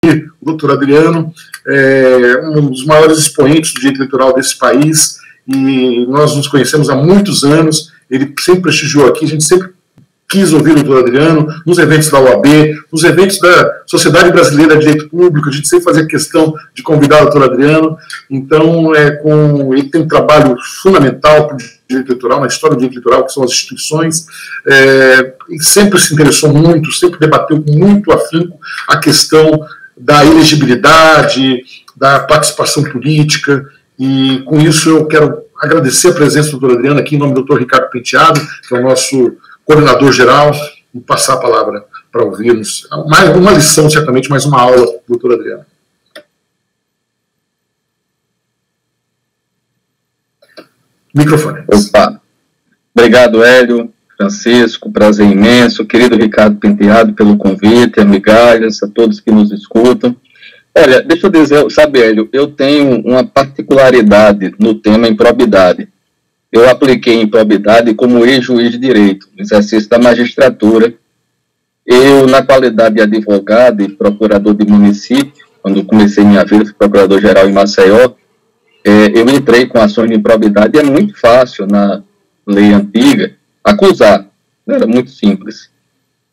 o doutor Adriano, um dos maiores expoentes do direito eleitoral desse país, e nós nos conhecemos há muitos anos. Ele sempre prestigiou aqui, a gente sempre quis ouvir o doutor Adriano, nos eventos da OAB, nos eventos da Sociedade Brasileira de Direito Público, a gente sempre fazia questão de convidar o doutor Adriano. Então, ele tem um trabalho fundamental para o direito eleitoral, na história do direito eleitoral, que são as instituições, e sempre se interessou muito, sempre debateu com muito afinco a questão da elegibilidade, da participação política, e com isso eu quero agradecer a presença do doutor Adriano aqui em nome do doutor Ricardo Penteado, que é o nosso coordenador geral, e passar a palavra para ouvirmos. Mais uma lição, certamente, mais uma aula do doutor Adriano. Microfone. Opa. Obrigado, Hélio, Francisco, prazer imenso. Querido Ricardo Penteado, pelo convite, amigalhas, a todos que nos escutam. Olha, deixa eu dizer, sabe, Hélio, eu tenho uma particularidade no tema improbidade. Eu apliquei improbidade como ex-juiz de direito, no exercício da magistratura. Eu, na qualidade de advogado e procurador de município, quando comecei minha vida, fui procurador-geral em Maceió, eu entrei com ações de improbidade, e é muito fácil, na lei antiga, acusar. Era muito simples.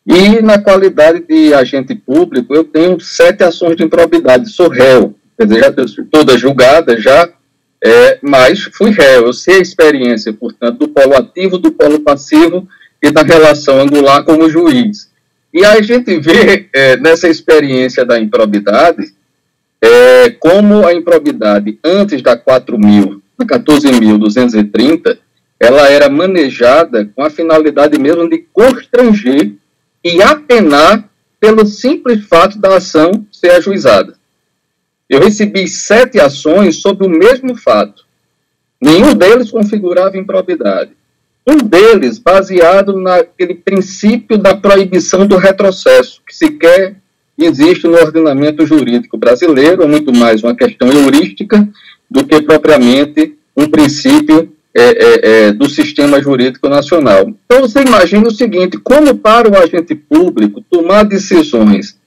E, na qualidade de agente público, eu tenho 7 ações de improbidade. Sou réu, quer dizer, todas julgadas já, mas fui réu. Eu sei a experiência, portanto, do polo ativo, do polo passivo e da relação angular como juiz. E a gente vê nessa experiência da improbidade, como a improbidade antes da 14.230, ela era manejada com a finalidade mesmo de constranger e apenar pelo simples fato da ação ser ajuizada. Eu recebi 7 ações sobre o mesmo fato. Nenhum deles configurava improbidade. Um deles baseado naquele princípio da proibição do retrocesso, que sequer existe no ordenamento jurídico brasileiro, é muito mais uma questão heurística do que propriamente um princípio do sistema jurídico nacional. Então, você imagina o seguinte: como para o agente público tomar decisões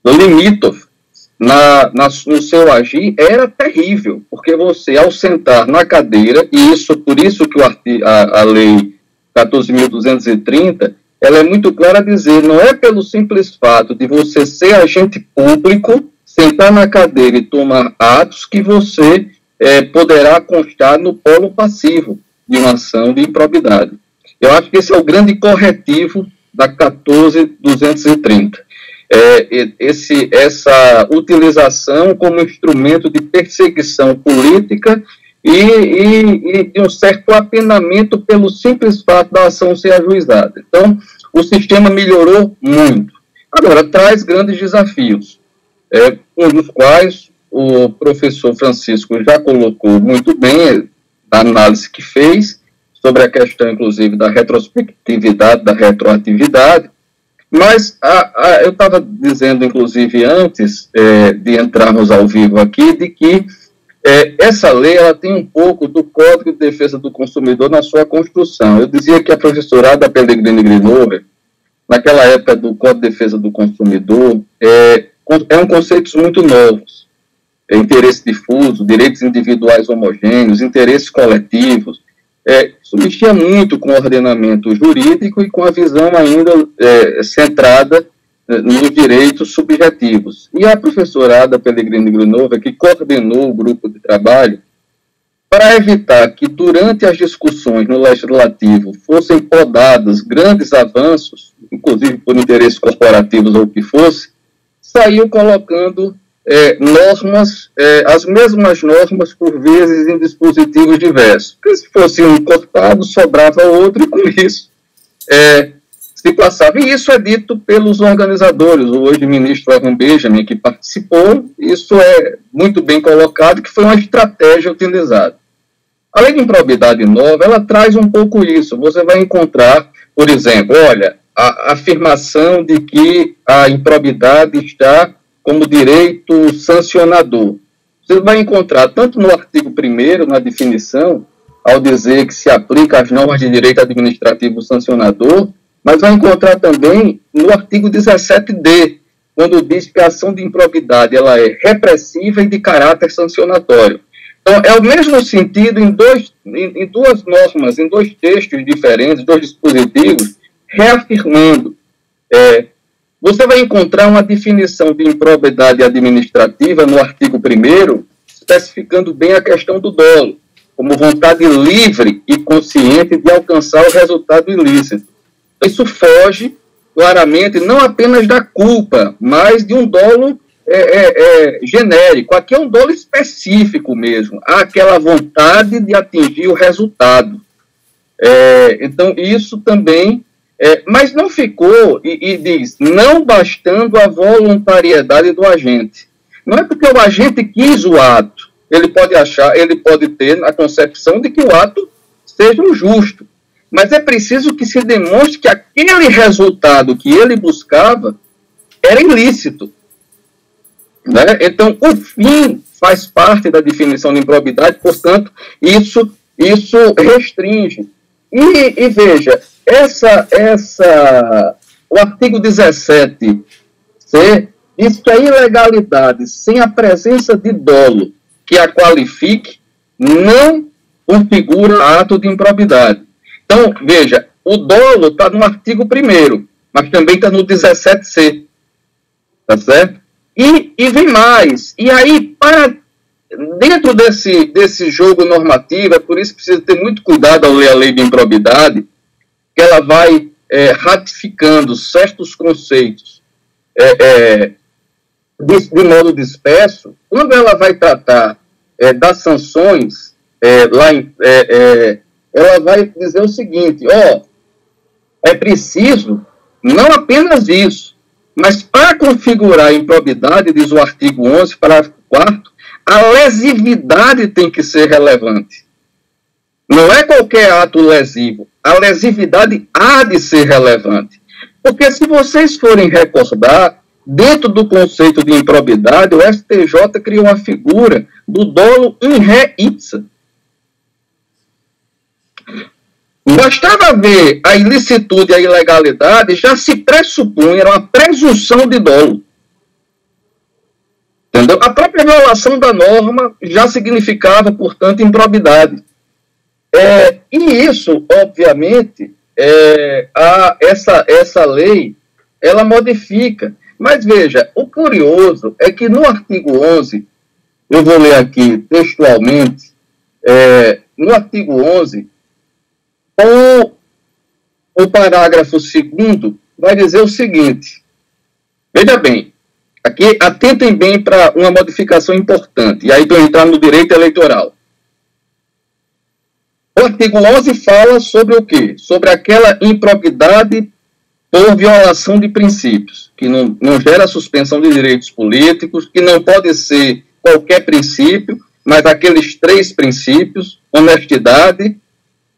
limítrofes no seu agir era terrível, porque você, ao sentar na cadeira, e por isso que a lei 14.230, ela é muito clara a dizer, não é pelo simples fato de você ser agente público, sentar na cadeira e tomar atos que você poderá constar no polo passivo de uma ação de improbidade. Eu acho que esse é o grande corretivo da 14.230. Essa utilização como instrumento de perseguição política e de um certo apenamento pelo simples fato da ação ser ajuizada. Então, o sistema melhorou muito. Agora, traz grandes desafios, um dos quais o professor Francisco já colocou muito bem a análise que fez sobre a questão, inclusive, da retrospectividade, da retroatividade, mas eu estava dizendo, inclusive, antes de entrarmos ao vivo aqui, de que essa lei ela tem um pouco do Código de Defesa do Consumidor na sua construção. Eu dizia que a professora Ada Pellegrini Grinover, naquela época do Código de Defesa do Consumidor, eram conceitos muito novos. Interesse difuso, direitos individuais homogêneos, interesses coletivos. Isso mexia muito com o ordenamento jurídico e com a visão ainda centrada nos direitos subjetivos. E a professora Ada Pellegrini Grinover, que coordenou o grupo de trabalho, para evitar que durante as discussões no legislativo fossem podados grandes avanços, inclusive por interesses corporativos ou o que fosse, saiu colocando normas, as mesmas normas, por vezes, em dispositivos diversos. Porque se fosse um cortado, sobrava outro, e com isso se passava. E isso é dito pelos organizadores. O hoje ministro Evan Benjamin, que participou, isso é muito bem colocado, que foi uma estratégia utilizada. A lei de improbidade nova, ela traz um pouco isso. Você vai encontrar, por exemplo, olha, a afirmação de que a improbidade está como direito sancionador. Você vai encontrar, tanto no artigo 1º, na definição, ao dizer que se aplica às normas de direito administrativo sancionador, mas vai encontrar também no artigo 17d, quando diz que a ação de improbidade ela é repressiva e de caráter sancionatório. Então, é o mesmo sentido em duas normas, em dois textos diferentes, dois dispositivos, reafirmando. Você vai encontrar uma definição de improbidade administrativa no artigo 1º, especificando bem a questão do dolo, como vontade livre e consciente de alcançar o resultado ilícito. Isso foge claramente não apenas da culpa, mas de um dolo genérico. Aqui é um dolo específico mesmo, há aquela vontade de atingir o resultado. Então, isso também... mas não ficou, e diz, não bastando a voluntariedade do agente. Não é porque o agente quis o ato, ele pode ter a concepção de que o ato seja justo, mas é preciso que se demonstre que aquele resultado que ele buscava era ilícito. Né? Então, o fim faz parte da definição de improbidade, portanto, isso restringe. E veja, o artigo 17c diz que a ilegalidade sem a presença de dolo que a qualifique não configura ato de improbidade. Então, veja, o dolo está no artigo 1º, mas também está no 17c, tá certo? E vem mais, e aí, dentro desse jogo normativo, é por isso que precisa ter muito cuidado ao ler a lei de improbidade, que ela vai ratificando certos conceitos de modo disperso. Quando ela vai tratar das sanções, ela vai dizer o seguinte, é preciso, não apenas isso, mas para configurar a improbidade, diz o artigo 11, parágrafo 4º, a lesividade tem que ser relevante. Não é qualquer ato lesivo. A lesividade há de ser relevante. Porque se vocês forem recordar, dentro do conceito de improbidade, o STJ criou a figura do dolo in re ipsa. Bastava ver a ilicitude e a ilegalidade, já se pressupunha, era uma presunção de dolo. Entendeu? A própria violação da norma já significava, portanto, improbidade. E isso, obviamente, essa lei, ela modifica. Mas veja, o curioso é que no artigo 11, eu vou ler aqui textualmente, no artigo 11, o parágrafo 2º vai dizer o seguinte, veja bem, aqui atentem bem para uma modificação importante, e aí para entrar no direito eleitoral. O artigo 11 fala sobre o quê? Sobre aquela improbidade por violação de princípios, que não gera suspensão de direitos políticos, que não pode ser qualquer princípio, mas aqueles 3 princípios, honestidade,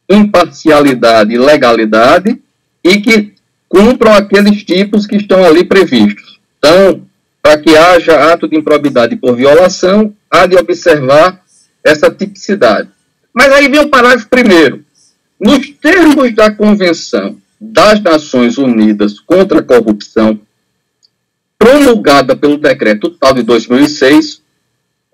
imparcialidade e legalidade, e que cumpram aqueles tipos que estão ali previstos. Então, para que haja ato de improbidade por violação, há de observar essa tipicidade. Mas aí vem o parágrafo 1º. Nos termos da Convenção das Nações Unidas contra a Corrupção, promulgada pelo Decreto tal de 2006,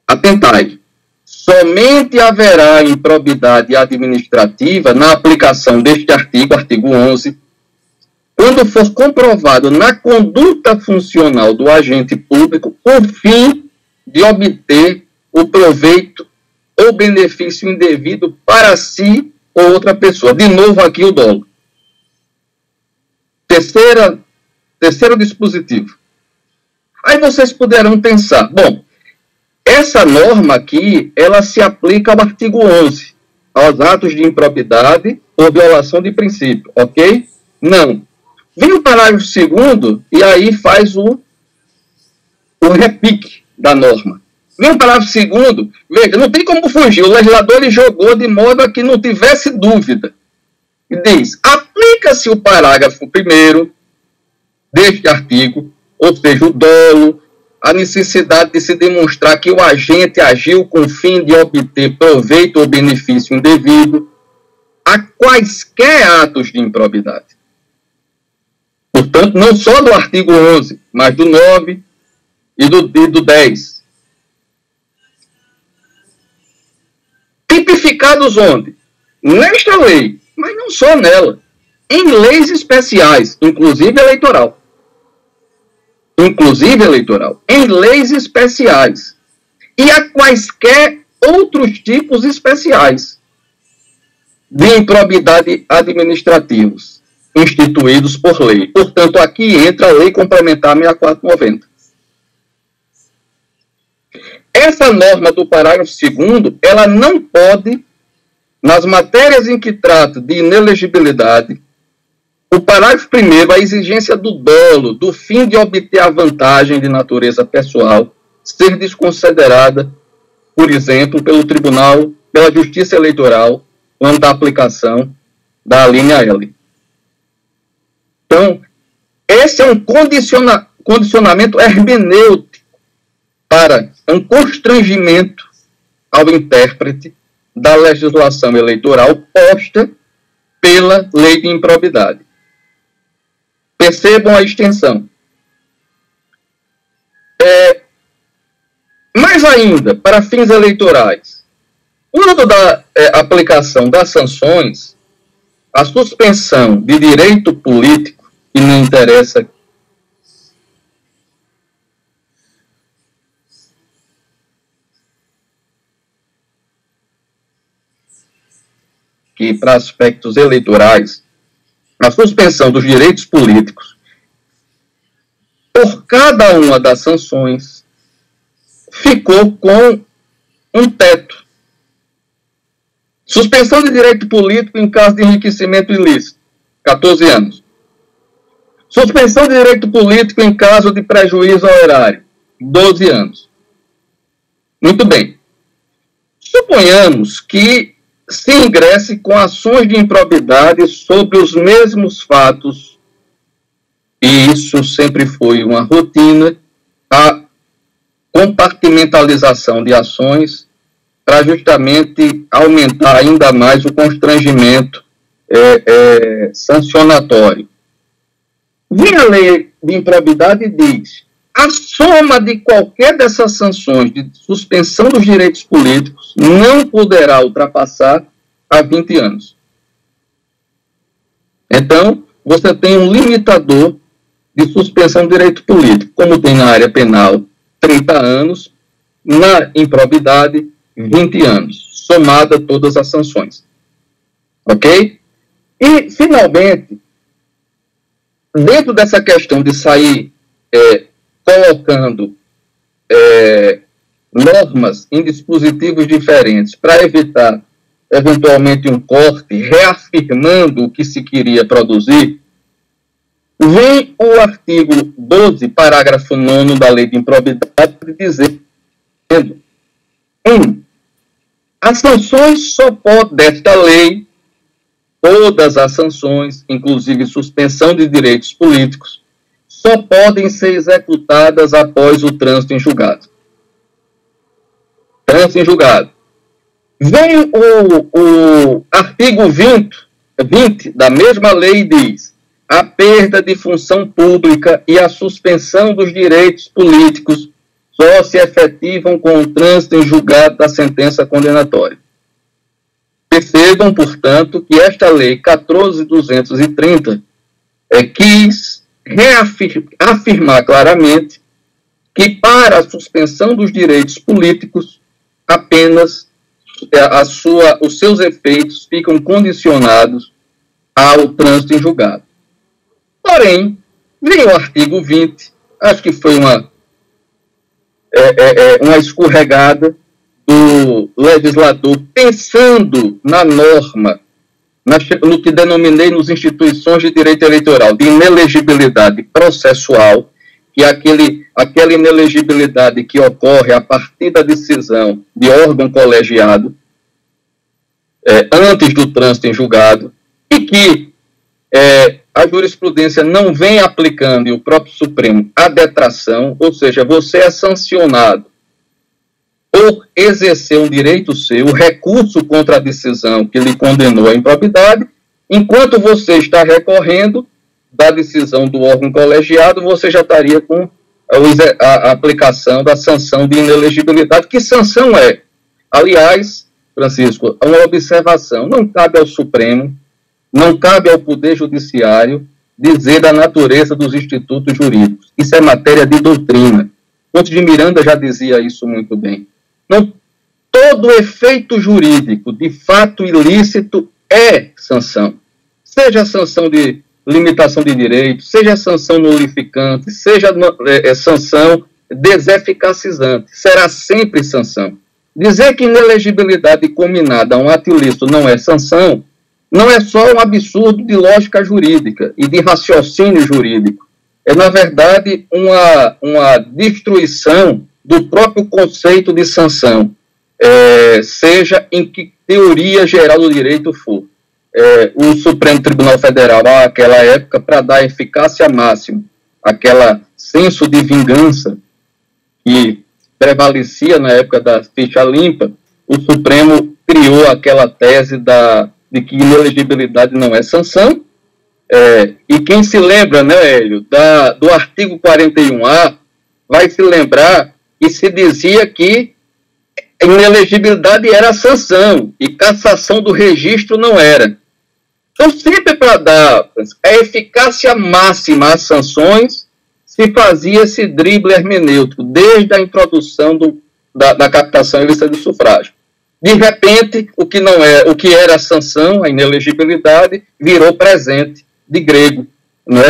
atentai, somente haverá improbidade administrativa na aplicação deste artigo 11, quando for comprovado na conduta funcional do agente público o fim de obter o proveito ou benefício indevido para si ou outra pessoa. De novo aqui o dolo. Terceiro dispositivo. Aí vocês puderão pensar, bom, essa norma aqui, ela se aplica ao artigo 11, aos atos de improbidade ou violação de princípio, ok? Não. Vem o parágrafo 2º e aí faz o repique da norma. Vem o parágrafo 2º, veja, não tem como fugir, o legislador ele jogou de modo a que não tivesse dúvida. E diz, aplica-se o parágrafo 1º deste artigo, ou seja, o dolo, a necessidade de se demonstrar que o agente agiu com o fim de obter proveito ou benefício indevido a quaisquer atos de improbidade. Portanto, não só do artigo 11, mas do 9 e do 10. Tipificados onde? Nesta lei, mas não só nela, em leis especiais, inclusive eleitoral. Em leis especiais. E a quaisquer outros tipos especiais de improbidade administrativos instituídos por lei. Portanto, aqui entra a Lei Complementar 6490. Essa norma do parágrafo 2º, ela não pode, nas matérias em que trata de inelegibilidade, o parágrafo 1º, a exigência do dolo, do fim de obter a vantagem de natureza pessoal, ser desconsiderada, por exemplo, pelo Tribunal, pela Justiça Eleitoral, quando da aplicação da linha L. Então, esse é um condicionamento hermenêutico para um constrangimento ao intérprete da legislação eleitoral posta pela lei de improbidade. Percebam a extensão. Mais ainda, para fins eleitorais, quando da aplicação das sanções, a suspensão de direito político, que não interessa que para aspectos eleitorais, a suspensão dos direitos políticos, por cada uma das sanções, ficou com um teto. Suspensão de direito político em caso de enriquecimento ilícito, 14 anos. Suspensão de direito político em caso de prejuízo ao erário, 12 anos. Muito bem. Suponhamos que se ingresse com ações de improbidade sobre os mesmos fatos, e isso sempre foi uma rotina, a compartimentalização de ações para justamente aumentar ainda mais o constrangimento sancionatório. Vem a lei de improbidade e diz: a soma de qualquer dessas sanções de suspensão dos direitos políticos não poderá ultrapassar a 20 anos. Então, você tem um limitador de suspensão do direito político, como tem na área penal 30 anos, na improbidade 20 anos, somada todas as sanções. Ok? E, finalmente, dentro dessa questão de sair colocando normas em dispositivos diferentes para evitar, eventualmente, um corte, reafirmando o que se queria produzir, vem o artigo 12, parágrafo 9º da Lei de Improbidade, dizendo: 1. As sanções só podem, desta lei, todas as sanções, inclusive suspensão de direitos políticos, só podem ser executadas após o trânsito em julgado. Trânsito em julgado. Vem o artigo 20 da mesma lei e diz: a perda de função pública e a suspensão dos direitos políticos só se efetivam com o trânsito em julgado da sentença condenatória. Percebam, portanto, que esta lei 14.230 quis afirmar claramente que para a suspensão dos direitos políticos apenas os seus efeitos ficam condicionados ao trânsito em julgado. Porém, vem o artigo 20, acho que foi uma escorregada do legislador, pensando na norma, no que denominei nas instituições de direito eleitoral, de inelegibilidade processual, que é aquela inelegibilidade que ocorre a partir da decisão de órgão colegiado, antes do trânsito em julgado, e que a jurisprudência não vem aplicando, e o próprio Supremo, a detração, ou seja, você é sancionado por exercer um direito seu, o recurso contra a decisão que lhe condenou à improbidade, enquanto você está recorrendo, da decisão do órgão colegiado, você já estaria com a aplicação da sanção de inelegibilidade. Que sanção é? Aliás, Francisco, uma observação: não cabe ao Supremo, não cabe ao Poder Judiciário dizer da natureza dos institutos jurídicos. Isso é matéria de doutrina. Ponte de Miranda já dizia isso muito bem. Não, todo efeito jurídico de fato ilícito é sanção. Seja a sanção de limitação de direitos, seja a sanção nulificante, seja sanção deseficacizante. Será sempre sanção. Dizer que inelegibilidade combinada a um ato ilícito não é sanção, não é só um absurdo de lógica jurídica e de raciocínio jurídico. É, na verdade, uma destruição do próprio conceito de sanção, seja em que teoria geral do direito for. O Supremo Tribunal Federal, naquela época, para dar eficácia máxima, aquela senso de vingança que prevalecia na época da ficha limpa, o Supremo criou aquela tese de que inelegibilidade não é sanção. E quem se lembra, né, Hélio, do artigo 41A, vai se lembrar que se dizia que inelegibilidade era sanção e cassação do registro não era. Então, sempre para dar a eficácia máxima às sanções, se fazia esse drible hermenêutico, desde a introdução da captação ilícita de sufrágio. De repente, o que era a sanção, a inelegibilidade, virou presente de grego, né,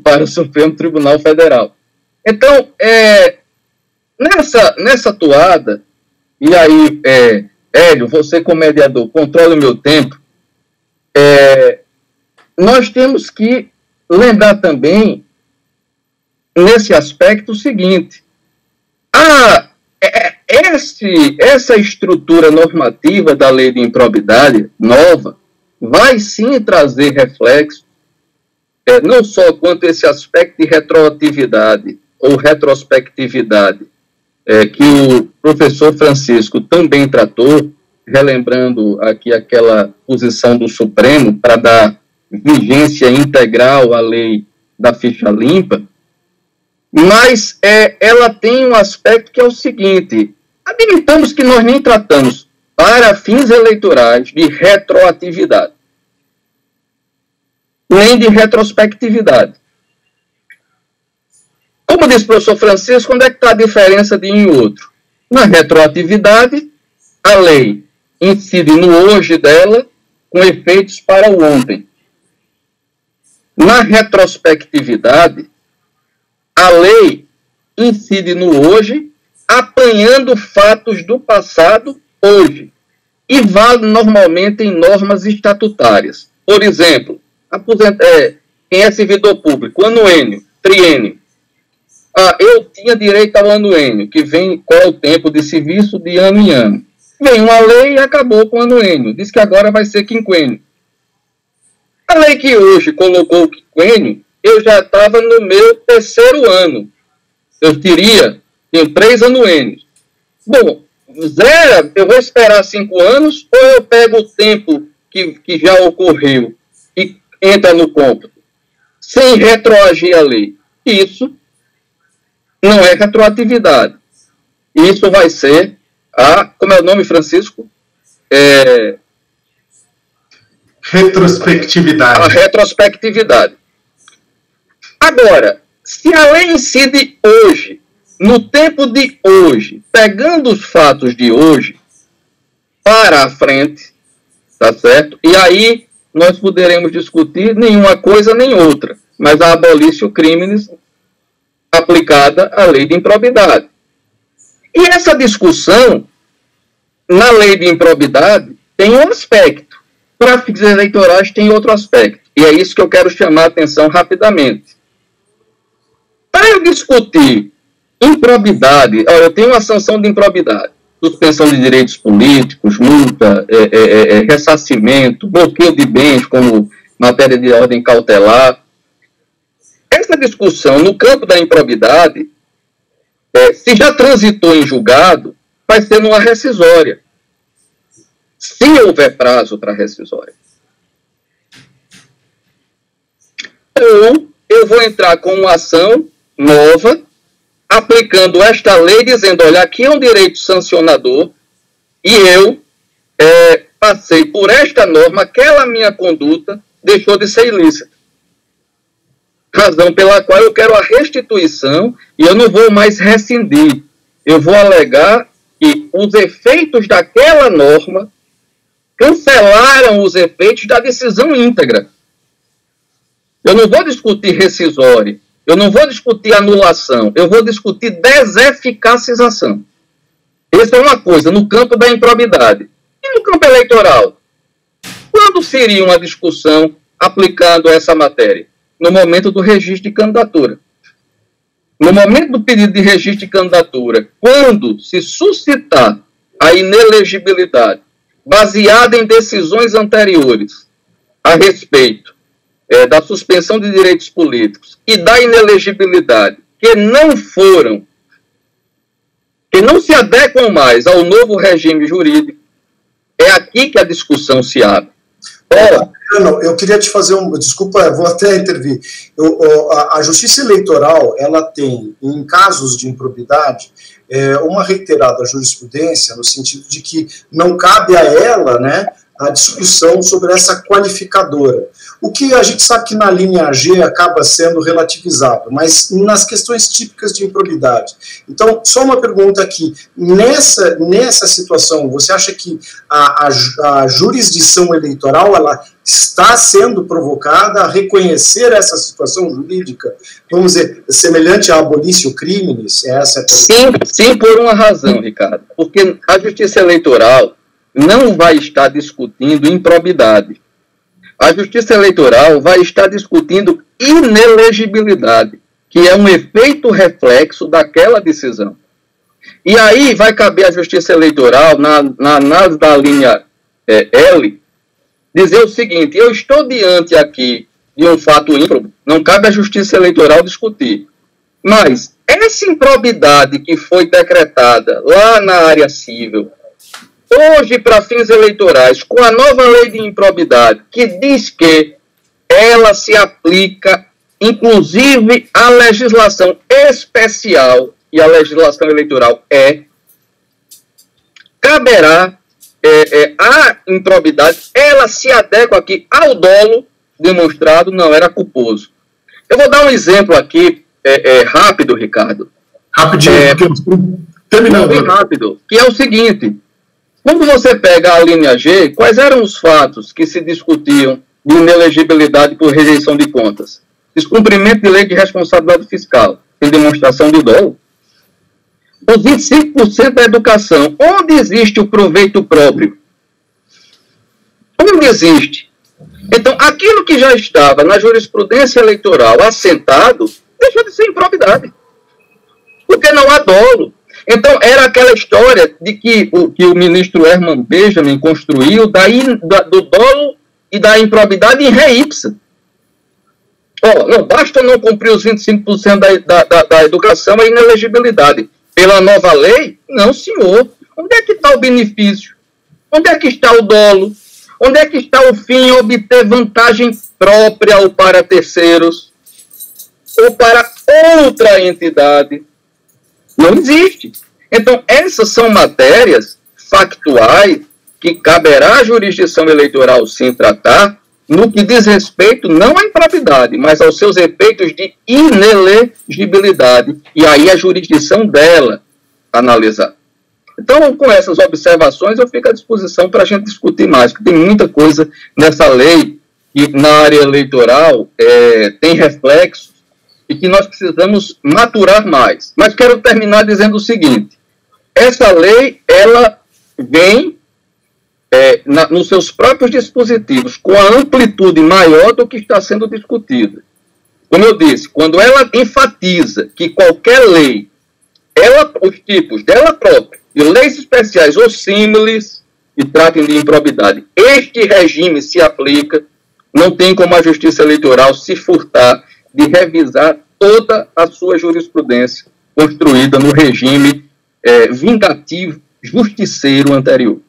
para o Supremo Tribunal Federal. Então, nessa toada, e aí, Hélio, você como mediador, controla o meu tempo, nós temos que lembrar também, nesse aspecto, o seguinte: essa estrutura normativa da lei de improbidade nova vai sim trazer reflexo, não só quanto esse aspecto de retroatividade ou retrospectividade, que o professor Francisco também tratou, relembrando aqui aquela posição do Supremo para dar vigência integral à lei da ficha limpa, mas ela tem um aspecto que é o seguinte: admitamos que nós nem tratamos, para fins eleitorais, de retroatividade, nem de retrospectividade. Como disse o professor Francisco, onde é que está a diferença de um e outro? Na retroatividade, a lei incide no hoje dela, com efeitos para o ontem. Na retrospectividade, a lei incide no hoje, apanhando fatos do passado hoje, e vale normalmente em normas estatutárias. Por exemplo, quem é servidor público, anuênio, triênio. Eu tinha direito ao anuênio, que vem qual é o tempo de serviço de ano em ano. Vem uma lei e acabou com o anuênio. Diz que agora vai ser quinquênio. A lei que hoje colocou o quinquênio, eu já estava no meu 3º ano. Eu tenho 3 anuênios. Bom, eu vou esperar 5 anos ou eu pego o tempo que já ocorreu e entra no cômputo, sem retroagir a lei? Isso não é retroatividade. Isso vai ser como é o nome, Francisco? Retrospectividade. A retrospectividade. Agora, se a lei incide hoje, no tempo de hoje, pegando os fatos de hoje para a frente, tá certo? E aí nós poderemos discutir nenhuma coisa nem outra, mas a abolício criminis aplicada à lei de improbidade. E essa discussão, na lei de improbidade, tem um aspecto. Para fins eleitorais tem outro aspecto. E é isso que eu quero chamar a atenção rapidamente. Para eu discutir improbidade, eu tenho uma sanção de improbidade, suspensão de direitos políticos, multa, ressarcimento, bloqueio de bens como matéria de ordem cautelar. Essa discussão no campo da improbidade, se já transitou em julgado, vai ser numa rescisória, se houver prazo para rescisória. ou eu vou entrar com uma ação nova, aplicando esta lei, dizendo, olha, aqui é um direito sancionador, e eu passei por esta norma, aquela minha conduta deixou de ser ilícita. Razão pela qual eu quero a restituição e eu não vou mais rescindir. Eu vou alegar que os efeitos daquela norma cancelaram os efeitos da decisão íntegra. Eu não vou discutir rescisória, eu não vou discutir anulação, eu vou discutir deseficacização. Essa é uma coisa no campo da improbidade. E no campo eleitoral? Quando seria uma discussão aplicando essa matéria? No momento do registro de candidatura. No momento do pedido de registro de candidatura, quando se suscitar a inelegibilidade baseada em decisões anteriores a respeito da suspensão de direitos políticos e da inelegibilidade que não se adequam mais ao novo regime jurídico, é aqui que a discussão se abre. Eu queria te fazer desculpa, vou até intervir. A Justiça Eleitoral, ela tem, em casos de improbidade, uma reiterada jurisprudência, no sentido de que não cabe a ela, né, a discussão sobre essa qualificadora. O que a gente sabe que na linha G acaba sendo relativizado, mas nas questões típicas de improbidade. Então, só uma pergunta aqui. Nessa situação, você acha que a jurisdição eleitoral ela está sendo provocada a reconhecer essa situação jurídica, vamos dizer, semelhante a abolício crimes? Sim, por uma razão, Ricardo. Porque a Justiça Eleitoral não vai estar discutindo improbidade. A Justiça Eleitoral vai estar discutindo inelegibilidade, que é um efeito reflexo daquela decisão. E aí vai caber à Justiça Eleitoral, na análise da linha L, dizer o seguinte: eu estou diante aqui de um fato ímprobo, não cabe à Justiça Eleitoral discutir. Mas essa improbidade que foi decretada lá na área civil, hoje, para fins eleitorais, com a nova lei de improbidade, que diz que ela se aplica, inclusive, à legislação especial, e a legislação eleitoral caberá a improbidade, ela se adequa aqui ao dolo demonstrado, não era culposo. Eu vou dar um exemplo aqui, rápido, Ricardo. Rapidinho, terminando. Bem rápido, que é o seguinte: quando você pega a linha G, quais eram os fatos que se discutiam de inelegibilidade por rejeição de contas? Descumprimento de lei de responsabilidade fiscal, sem demonstração de dolo. Os 25% da educação, onde existe o proveito próprio? Onde existe? Então, aquilo que já estava na jurisprudência eleitoral assentado, deixou de ser improbidade. Porque não há dolo. Então, era aquela história de que o ministro Herman Benjamin construiu do dolo e da improbidade em ré ipsa. Não basta não cumprir os 25% da educação e inelegibilidade. Pela nova lei? Não, senhor. Onde é que está o benefício? Onde é que está o dolo? Onde é que está o fim em obter vantagem própria ou para terceiros? Ou para outra entidade? Não existe. Então, essas são matérias factuais que caberá à jurisdição eleitoral sim tratar, no que diz respeito não à improbidade, mas aos seus efeitos de inelegibilidade, e aí a jurisdição dela analisar. Então, com essas observações, eu fico à disposição para a gente discutir mais, porque tem muita coisa nessa lei que na área eleitoral tem reflexos e que nós precisamos maturar mais. Mas quero terminar dizendo o seguinte: essa lei, ela vem nos seus próprios dispositivos, com a amplitude maior do que está sendo discutida. Como eu disse, quando ela enfatiza que qualquer lei, os tipos dela própria, de leis especiais ou símiles, que tratem de improbidade, este regime se aplica, não tem como a Justiça Eleitoral se furtar de revisar toda a sua jurisprudência construída no regime vingativo, justiceiro anterior.